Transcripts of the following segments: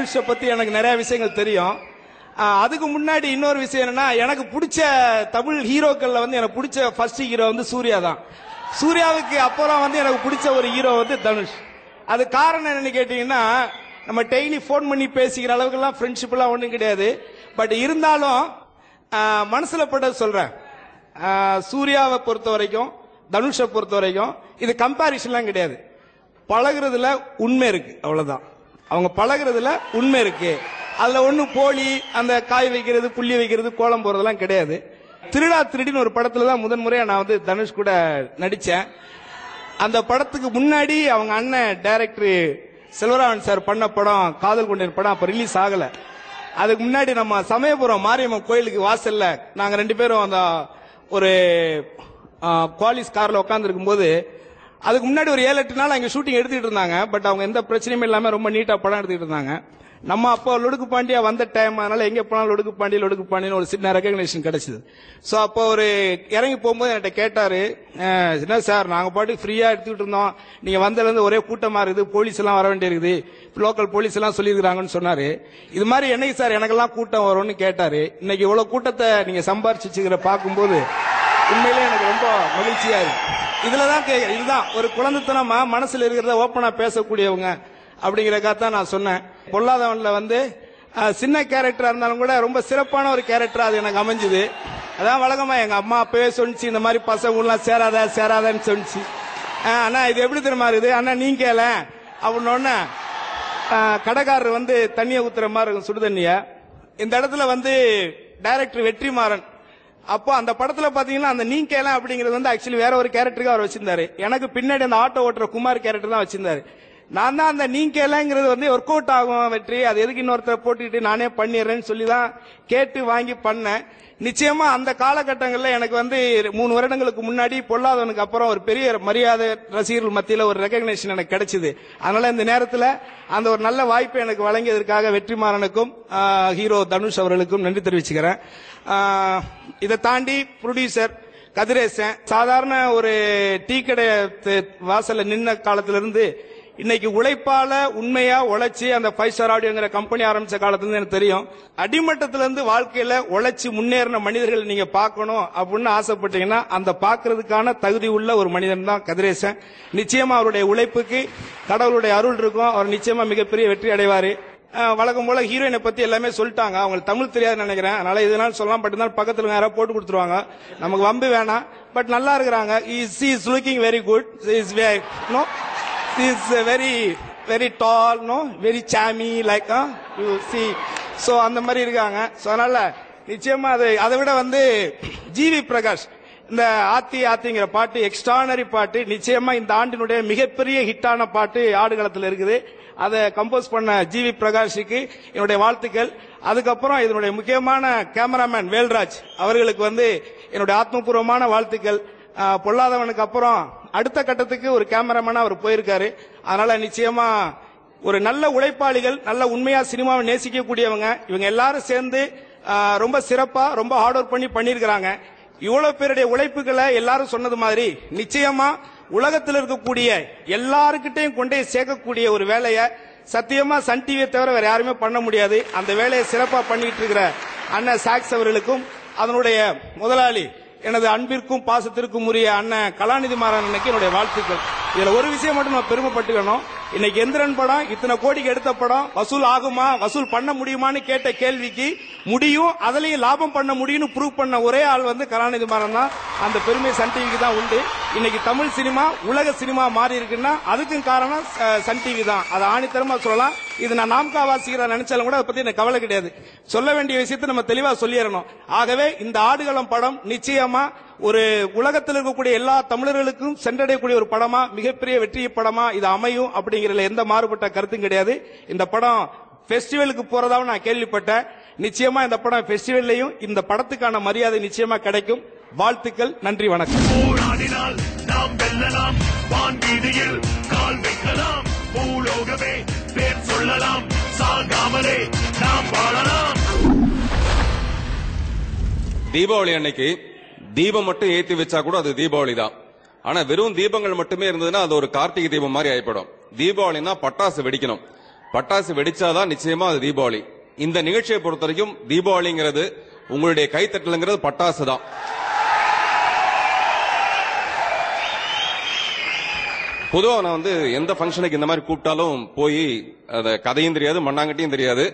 தனுஷை பத்தி எனக்கு நிறைய விஷயங்கள் தெரியும். அதுக்கு முன்னாடி இன்னொரு விஷயம் என்னன்னா, எனக்கு பிடிச்ச தமிழ் ஹீரோக்கள்ல வந்து எனக்கு பிடிச்ச ஃபர்ஸ்ட் ஹீரோ வந்து சூர்யா தான். சூர்யாவுக்கு அப்புறம் வந்து எனக்கு பிடிச்ச ஒரு ஹீரோ வந்து தனுஷ். அது காரணம் என்னன்னு கேட்டீங்கன்னா, நம்ம டெய்லி போன் பண்ணி பேசிக்கிற அளவுக்கு எல்லாம் ஃப்ரெண்ட்ஷிப் எல்லாம் ஒண்ணும் கிடையாது. பட் இருந்தாலும் மனசுல பட்டது சொல்றேன். சூர்யாவை பொறுத்த வரைக்கும், தனுஷை பொறுத்த வரைக்கும் இது கம்பாரிசன்லாம் கிடையாது. பழகுறதுல உண்மை இருக்கு, அவ்வளவுதான். அவங்க பழகுறதுல உண்மை இருக்கு. அதுல ஒண்ணு போலி, அந்த காய் வைக்கிறது, புள்ளி வைக்கிறது, கோலம் போறதெல்லாம் கிடையாது. திருடா திருடின்னு ஒரு படத்துல தான் முதன்முறையா நான் வந்து தனுஷ் கூட நடிச்சேன். அந்த படத்துக்கு முன்னாடி அவங்க அண்ணன் டைரக்டர் செல்வராமன் சார் பண்ண படம் காதல் கொண்டேன் படம் அப்ப ரிலீஸ் ஆகல. அதுக்கு முன்னாடி நம்ம சமயபுரம் மாரியம்மன் கோயிலுக்கு வாசல்ல நாங்க 2 பேரும் அந்த ஒரு குவாலிஸ் கார்ல உட்கார்ந்து இருக்கும்போது, அதுக்கு முன்னாடி ஒரு 7-8 நாள் அங்க ஷூட்டிங் எடுத்துட்டு இருந்தாங்க. பட் அவங்க எந்த பிரச்சனையும் இல்லாம ரொம்ப நீட்டா படம் எடுத்துட்டு இருந்தாங்க. நம்ம அப்போ லொடுக்கு பாண்டியா வந்த டைம், அதனால எங்க போனாலும் லொடுக்கு பாண்டியன்னு ஒரு சின்ன ரெகக்னேஷன் கிடைச்சது. சோ அப்போ ஒரு இறங்கி போகும்போது என்கிட்ட கேட்டாரு, என்ன சார் நாங்க பாட்டு ஃப்ரீயா எடுத்துக்கிட்டு இருந்தோம், நீங்க வந்ததுல இருந்து ஒரே கூட்டமா இருக்குது, போலீஸ் எல்லாம் வர வேண்டியிருக்குது, லோக்கல் போலீஸ் எல்லாம் சொல்லியிருக்காங்கன்னு சொன்னாரு. இது மாதிரி என்னைக்கு சார் எனக்கெல்லாம் கூட்டம் வரும்னு கேட்டாரு. இன்னைக்கு இவ்வளவு கூட்டத்தை நீங்க சம்பாரிச்சுக்கிற பார்க்கும்போது உண்மையிலே எனக்கு ரொம்ப மகிழ்ச்சியா இருக்கு. இதுதான் ஒரு குழந்தைத்தனமா மனசுல இருக்கிறத ஓப்பனா பேசக்கூடியவங்க அப்படிங்கறதான் நான் சொன்னேன். பொல்லாதவன்ல வந்து சின்ன கேரக்டரா இருந்தாலும் கூட ரொம்ப சிறப்பான ஒரு கேரக்டரா அது எனக்கு அமைஞ்சுது. அதான் வழக்கமா எங்க அம்மா அப்பவே சொன்னிச்சு, இந்த மாதிரி பசங்க எல்லாம் சேராதான்னு சொன்னிச்சு. அண்ணா இது எப்படி தெரியுமா இருக்குது, அண்ணா நீங்க கேள அப்படின்னு கடைக்காரர் வந்து தண்ணியை ஊத்துற மாதிரி இருக்கும், சுடு தண்ணிய. இந்த இடத்துல வந்து டைரக்டர் வெற்றிமாறன் அப்போ அந்த படத்துல பாத்தீங்கன்னா அந்த நீ கேள அப்படிங்கிறது வந்து ஆக்சுவலி வேற ஒரு கேரக்டருக்கு அவர் வச்சிருந்தாரு. எனக்கு பின்னாடி அந்த ஆட்டோ ஓட்டுற குமார் கேரக்டர் தான் வச்சிருந்தாரு. நான் தான் அந்த நீ கேளங்கிறது வந்து ஒர்க் அவுட் ஆகும் வெற்றி, அது எதுக்கு இன்னொருத்தர் போட்டுக்கிட்டு நானே பண்ணிடுறேன்னு சொல்லி தான் கேட்டு வாங்கி பண்ணேன். நிச்சயமா அந்த காலகட்டங்களில் எனக்கு வந்து 3 வருடங்களுக்கு முன்னாடி பொல்லாதவனுக்கு அப்புறம் ஒரு பெரிய மரியாதை ரசிகர்கள் மத்தியில் ஒரு ரெகக்னேஷன் எனக்கு கிடைச்சது. அதனால இந்த நேரத்தில் அந்த ஒரு நல்ல வாய்ப்பை எனக்கு வழங்கியதற்காக வெற்றிமாறனுக்கும் ஹீரோ தனுஷ் அவர்களுக்கும் நன்றி தெரிவிச்சுக்கிறேன். இதை தாண்டி ப்ரொடியூசர் கதிரேசன் சாதாரண ஒரு டீ கடை வாசல்ல நின்ன காலத்திலிருந்து இன்னைக்கு உழைப்பால உண்மையா உழைச்சி அந்த 5 ஸ்டார் ஆடியோங்கிற கம்பெனி ஆரம்பிச்ச காலத்துல இருந்து எனக்கு தெரியும். அடிமட்டத்திலிருந்து வாழ்க்கையில உழைச்சி முன்னேறின மனிதர்கள் நீங்க பார்க்கணும் அப்படின்னு ஆசைப்பட்டீங்கன்னா அந்த பாக்குறதுக்கான தகுதி உள்ள ஒரு மனிதன் தான் கதிரேசன். நிச்சயமா அவருடைய உழைப்புக்கு கடவுளுடைய அருள் இருக்கும். அவர் நிச்சயமா மிகப்பெரிய வெற்றி அடைவாரு. வழக்கம் போல ஹீரோயினை பத்தி எல்லாமே சொல்லிட்டாங்க. அவங்களுக்கு தமிழ் தெரியாதுன்னு நினைக்கிறேன். அதனால இதனால சொல்லலாம். பட் இருந்தாலும் பக்கத்துல யாராவது போட்டு கொடுத்துருவாங்க, நமக்கு வம்பு வேணாம். பட் நல்லா இருக்கிறாங்க. she is looking very good. she is very tall, very charming, like you see. so அந்த மாதிரி இருக்காங்க. so அதனால நிச்சயமா அதை விட வந்து ஜிவி பிரகாஷ் இந்த ஆத்திங்கிற பாட்டு எக்ஸ்ட்ரானரி பாட்டு, நிச்சயமா இந்த ஆண்டினுடைய மிகப்பெரிய ஹிட்டான பாட்டு ஆடுகளத்தில் இருக்குது. அதை கம்போஸ் பண்ண ஜிவி பிரகாஷுக்கு என்னுடைய வாழ்த்துக்கள். அதுக்கப்புறம் இதனுடைய முக்கியமான கேமராமேன் வேல்ராஜ் அவர்களுக்கு வந்து என்னுடைய ஆத்மபூர்வமான வாழ்த்துக்கள். பொல்லாதவனுக்கு அப்புறம் அடுத்த கட்டத்துக்கு ஒரு கேமராமேனா அவர் போயிருக்காரு. அதனால நிச்சயமா ஒரு நல்ல உழைப்பாளிகள், நல்ல உண்மையா சினிமாவை நேசிக்கக்கூடியவங்க, இவங்க எல்லாரும் சேர்ந்து ரொம்ப சிறப்பா ரொம்ப ஹார்ட் ஒர்க் பண்ணிருக்காங்க. இவ்வளவு பேருடைய உழைப்புகளை எல்லாரும் சொன்னது மாதிரி நிச்சயமா உலகத்தில் இருக்கக்கூடிய எல்லாருக்கிட்டையும் கொண்டே சேர்க்கக்கூடிய ஒரு வேலையை சத்தியமா சன் டிவியை தவிர வேற யாருமே பண்ண முடியாது. அந்த வேலையை சிறப்பா பண்ணிட்டு இருக்கிற அண்ணன் சாக்ஸ் அவர்களுக்கும் அதனுடைய முதலாளி எனது அன்பிற்கும் பாசத்திற்கும் உரிய அண்ணன் கலாநிதி மாறனுக்கு என்னுடைய வாழ்த்துக்கள். இதுல ஒரு விஷயம் மட்டும் நான் பெருமைப்பட்டுக்கணும். இன்னைக்கு எந்திரன் படம் இத்தனை கோடிக்கு எடுத்த படம் வசூல் ஆகுமா, வசூல் பண்ண முடியுமான்னு கேட்ட கேள்விக்கு முடியும், அதுலயும் லாபம் பண்ண முடியும்னு ப்ரூவ் பண்ண ஒரே ஆள் வந்து கலாநிதி மாறன் தான். அந்த பெருமை சன் டிவிக்கு தான் உண்டு. இன்னைக்கு தமிழ் சினிமா உலக சினிமா மாறி இருக்குன்னா அதுக்கும் காரணம் சன் டிவி தான். அதை ஆணித்தரமா சொல்லலாம். இது நான் நாம்கா வாசிக்கிற நினைச்சாலும் கூட அதை பத்தி எனக்கு கவலை கிடையாது. சொல்ல வேண்டிய விஷயத்தை நம்ம தெளிவா சொல்லிடணும். ஆகவே இந்த ஆடுகளம் படம் நிச்சயமா ஒரு உலகத்தில் இருக்கக்கூடிய எல்லா தமிழர்களுக்கும் சென்றடையக்கூடிய ஒரு படமா, மிகப்பெரிய வெற்றி படமா இது அமையும் அப்படிங்கறதுல எந்த மாறுபட்ட கருத்தும் கிடையாது. இந்த படம் பெஸ்டிவலுக்கு போறதாவும் நான் கேள்விப்பட்டேன். நிச்சயமா இந்த படம் பெஸ்டிவல்லையும் இந்த படத்துக்கான மரியாதை நிச்சயமா கிடைக்கும். வாழ்த்துக்கள், நன்றி, வணக்கம். போராடினால் நாம் வெல்லலாம், வான்வீதியில் கால் வைக்கலாம், பூலோகமே பேர் சொல்லலாம், சாகாமலே நாம் வாழலாம். தீபாவளி அன்னைக்கு தீபம் மட்டும் ஏத்தி வச்சா கூட அது தீபாவளி தான். ஆனா வெறும் தீபங்கள் மட்டுமே இருந்ததுன்னா அது ஒரு கார்த்திகை தீபம் மாதிரி ஆயிப்படும். தீபாவளினா பட்டாசு வெடிக்கணும். பட்டாசு வெடிச்சாதான் நிச்சயமா அது தீபாவளி. இந்த நிகழ்ச்சியை பொறுத்த வரைக்கும் தீபாவளிங்கிறது உங்களுடைய கைத்தட்டலுங்கிறது பட்டாசு தான். பொதுவா நான் வந்து எந்த ஃபங்க்ஷனுக்கு இந்த மாதிரி கூப்பிட்டாலும் போய் அந்த கதையும் தெரியாது, மண்ணாங்கட்டியும் தெரியாது.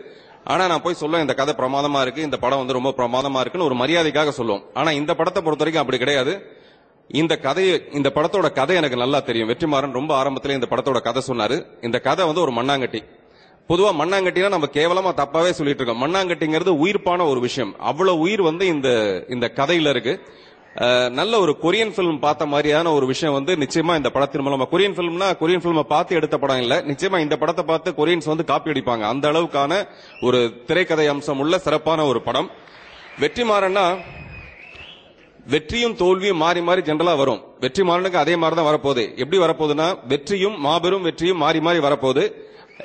ஆனா நான் போய் சொல்லுவேன், இந்த கதை பிரமாதமா இருக்கு, இந்த படம் வந்து ரொம்ப பிரமாதமா இருக்குன்னு ஒரு மரியாதைக்காக சொல்லுவோம். ஆனா இந்த படத்தை பொறுத்த வரைக்கும் அப்படி கிடையாது. இந்த படத்தோட கதை எனக்கு நல்லா தெரியும். வெற்றிமாறன் ரொம்ப ஆரம்பத்திலே இந்த படத்தோட கதை சொன்னாரு. இந்த கதை வந்து ஒரு மண்ணாங்கட்டி. பொதுவா மண்ணாங்கட்டினா நம்ம கேவலமா தப்பாவே சொல்லிட்டு இருக்கோம். மண்ணாங்கட்டிங்கிறது உயிர்ப்பான ஒரு விஷயம். அவ்வளவு உயிர் வந்து இந்த கதையில இருக்கு. நல்ல ஒரு கொரியன் பிலிம் பார்த்த மாதிரியான ஒரு விஷயம் வந்து நிச்சயமா இந்த படத்தின் மூலமா, கொரியன் பிலிமை பார்த்து எடுத்த படம் இல்ல, நிச்சயமா இந்த படத்தை பார்த்து கொரியன்ஸ் வந்து காப்பி அடிப்பாங்க. அந்த அளவுக்கான ஒரு திரைக்கதை அம்சம் உள்ள சிறப்பான ஒரு படம். வெற்றிமாறன்னா வெற்றியும் தோல்வியும் மாறி மாறி ஜெனரலா வரும். வெற்றிமாறனுக்கு அதே மாதிரி தான் வரப்போகுது. எப்படி வரப்போகுதுன்னா வெற்றியும் மாபெரும் வெற்றியும் மாறி மாறி வரப்போகுது.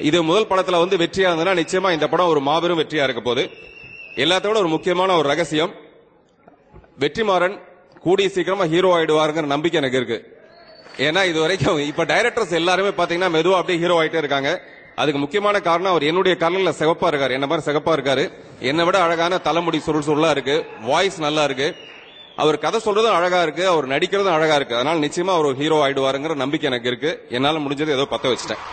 இது முதல் படத்துல வந்து வெற்றியா இருந்ததுன்னா நிச்சயமா இந்த படம் ஒரு மாபெரும் வெற்றியா இருக்க போகுது. எல்லாத்தோட ஒரு முக்கியமான ஒரு ரகசியம், வெற்றிமாறன் கூடிய சீக்கிரமா ஹீரோ ஆயிடுவாருங்கிற நம்பிக்கை எனக்கு இருக்கு. ஏன்னா இது வரைக்கும் இப்ப டைரக்டர்ஸ் எல்லாருமே பாத்தீங்கன்னா மெதுவா அப்படியே ஹீரோ ஆயிட்டே இருக்காங்க. அதுக்கு முக்கியமான காரணம் அவர் என்னுடைய கலர்ல சிவப்பா இருக்காரு, என்ன மாதிரி சிவப்பா இருக்காரு. என்னை விட அழகான தலைமுடி சுருளா இருக்கு, வாய்ஸ் நல்லா இருக்கு, அவர் கதை சொல்றதும் அழகா இருக்கு, அவர் நடிக்கிறதும் அழகா இருக்கு. அதனால நிச்சயமா அவர் ஹீரோ ஆயிடுவாருங்கிற நம்பிக்கை எனக்கு இருக்கு. என்னால முடிஞ்சது ஏதோ பத்த வச்சிட்டேன்.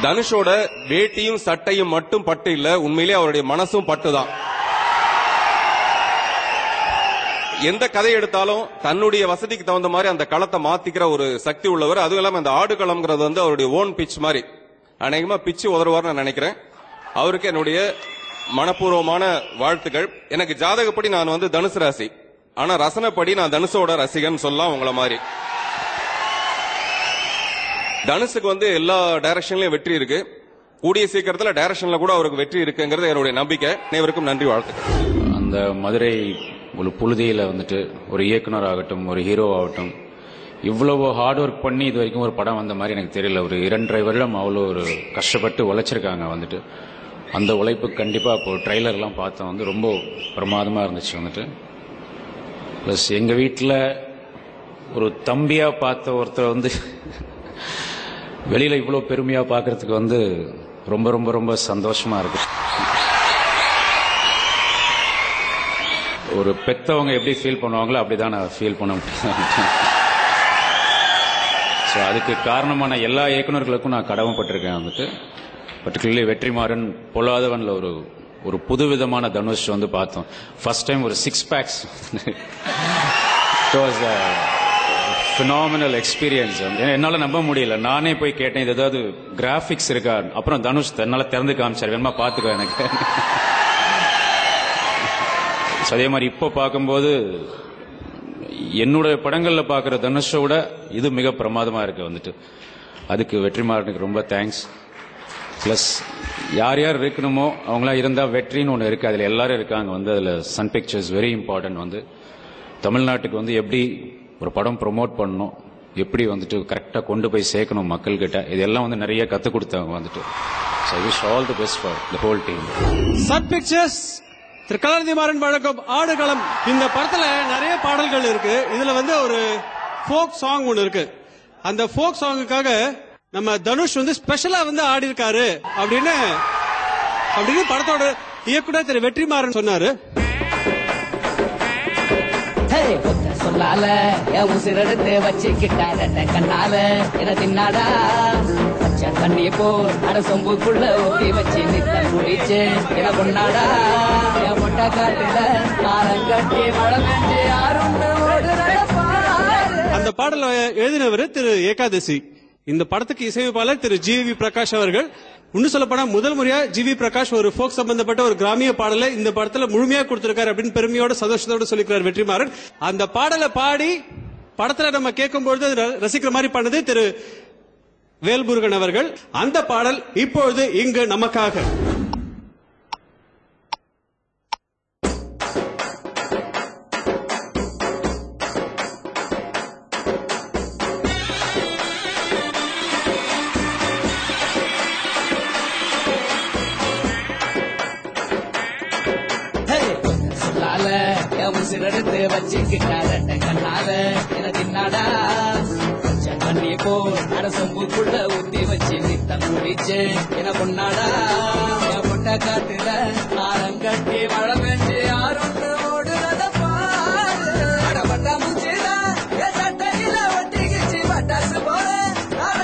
தனுஷோட வேட்டியும் சட்டையும் மட்டும் பட்டு இல்ல, உண்மையிலேயே அவருடைய மனசும் பட்டுதான். எந்த கதை எடுத்தாலும் தன்னுடைய வசதிக்கு தகுந்த மாதிரி அந்த களத்தை மாத்திக்கிற ஒரு சக்தி உள்ளவர். அதுவும் இல்லாம அந்த ஆடுகளம்ங்கிறது வந்து அவருடைய ஓன் பிச் மாதிரி. அநேகமா பிச்சு உதறுவார் நான் நினைக்கிறேன். அவருக்கு என்னுடைய மனப்பூர்வமான வாழ்த்துக்கள். எனக்கு ஜாதகப்படி நான் வந்து தனுசு ராசி, ஆனா ரசனைப்படி நான் தனுஷோட ரசிகன் சொல்லலாம் உங்களை மாதிரி. தனுஷுக்கு வந்து எல்லா டைரக்ஷன்லயும் வெற்றி இருக்கு. கூடிய சீக்கிரத்துல டைரக்ஷன்ல கூட அவருக்கு வெற்றி இருக்குங்கிறது என்னுடைய நம்பிக்கை. அனைவருக்கும் நன்றி, வாழ்த்துக்கள். அந்த மதுரை ஒரு புழுதியில வந்துட்டு ஒரு இயக்குனர் ஆகட்டும், ஒரு ஹீரோ ஆகட்டும், இவ்வளவு ஹார்ட் ஒர்க் பண்ணி இது வரைக்கும் ஒரு படம் வந்த மாதிரி எனக்கு தெரியல. ஒரு 2.5 வருடம் அவ்வளோ ஒரு கஷ்டப்பட்டு உழைச்சிருக்காங்க வந்துட்டு. அந்த உழைப்பு கண்டிப்பா இப்போ ட்ரெய்லர்லாம் பார்த்தோம் வந்து ரொம்ப பிரமாதமா இருந்துச்சு வந்துட்டு. பிளஸ் எங்க வீட்டில் ஒரு தம்பியா பார்த்த ஒருத்தர் வந்து வெளியில இவ்வளோ பெருமையா பார்க்கறதுக்கு வந்து ரொம்ப ரொம்ப ரொம்ப சந்தோஷமா இருக்கு. ஒரு பெத்தவங்க எப்படி ஃபீல் பண்ணுவாங்களோ அப்படிதான் நான் ஃபீல் பண்ண முடியும். ஸோ அதுக்கு காரணமான எல்லா இயக்குநர்களுக்கும் நான் கடமைப்பட்டிருக்கேன் வந்துட்டு. பர்டிகுலர்லி வெற்றிமாறன் பொல்லாதவன்ல ஒரு புதுவிதமான தனுஷ் வந்து பார்த்தோம். ஃபர்ஸ்ட் டைம் ஒரு 6 packs. It was a phenomenal experience. என்னால நம்ப முடியல. நானே போய் கேட்டேன், இது ஏதாவது கிராபிக்ஸ் இருக்கா? அப்புறம் தனுஷ் என்னால திறந்து காமிச்சார், வேணுமா பாத்துக்கோ எனக்கு. அதே மாதிரி இப்போ பார்க்கும்போது என்னுடைய படங்கள்ல பாக்குற தனுஷோட இது மிக பிரமாதமா இருக்கு வந்துட்டு. அதுக்கு வெற்றிமாறனுக்கு ரொம்ப தேங்க்ஸ். பிளஸ் யார் யார் இருக்கணுமோ அவங்களாம் இருந்தா வெற்றின்னு ஒன்று இருக்கு, அதுல எல்லாரும் இருக்காங்க வந்து. அதுல சன் பிக்சர்ஸ் வெரி இம்பார்ட்டன்ட் வந்து. தமிழ்நாட்டுக்கு வந்து எப்படி ஒரு படம் ப்ரொமோட் பண்ணணும், எப்படி வந்துட்டு கரெக்டா கொண்டு போய் சேர்க்கணும் மக்கள் கிட்ட, இதெல்லாம் வந்து நிறைய கத்து கொடுத்தாங்க வந்துட்டு. So I wish all the best for the whole team. Sun Pictures Thiru Kalanithi Maran வழக்கம் ஆடுகளம். இந்த படத்துல நிறைய பாடல்கள் இருக்கு. இதுல வந்து ஒரு ஃபோக் சாங் ஒன்னு இருக்கு. அந்த ஃபோக் சாங்குக்காக நம்ம தனுஷ் வந்து ஸ்பெஷலா வந்து ஆடி இருக்காரு அப்படின்னு படத்தோட இயக்குனர் திரு வெற்றிமாறன் சொன்னாரு. சொல்லால உசிரெடுத்து வச்சுக்கிட்டார கண்ணால என தின்னாடா பச்சை தண்ணி போல் அட சொம்புக்குள்ள ஊத்தி வச்சு நித்தம் குடிச்சு என பொண்ணாடா என் பொட்ட காட்டுல ஆரம் கட்டி மழை பெஞ்சு யாரும். அந்த பாடல எழுதினவர் திரு ஏகாதசி. இந்த படத்துக்கு இசையமைப்பாளர் திரு ஜி.வி. பிரகாஷ் அவர்கள். இன்னும் சொல்ல போனா முதல் முறையா ஜி.வி. பிரகாஷ் ஒரு ஃபோக் சம்பந்தப்பட்ட ஒரு கிராமிய பாடலை இந்த படத்துல முழுமையா கொடுத்திருக்காரு அப்படின்னு பெருமையோட சந்தோஷத்தோட சொல்லிக்கிறார் வெற்றிமாறன். அந்த பாடலை பாடி படத்துல நம்ம கேட்கும்போது ரசிக்கிற மாதிரி பண்ணது திரு வேல்முருகன் அவர்கள். அந்த பாடல் இப்பொழுது இங்கு நமக்காக. உசிரெடுத்து வச்சுக்கிட்டார கண்ணால என தின்னாடா பச்சை தண்ணி போல் அட சொம்புக்குள்ள ஊத்தி வச்சு நித்தம் குடிச்சு என பொன்னாடா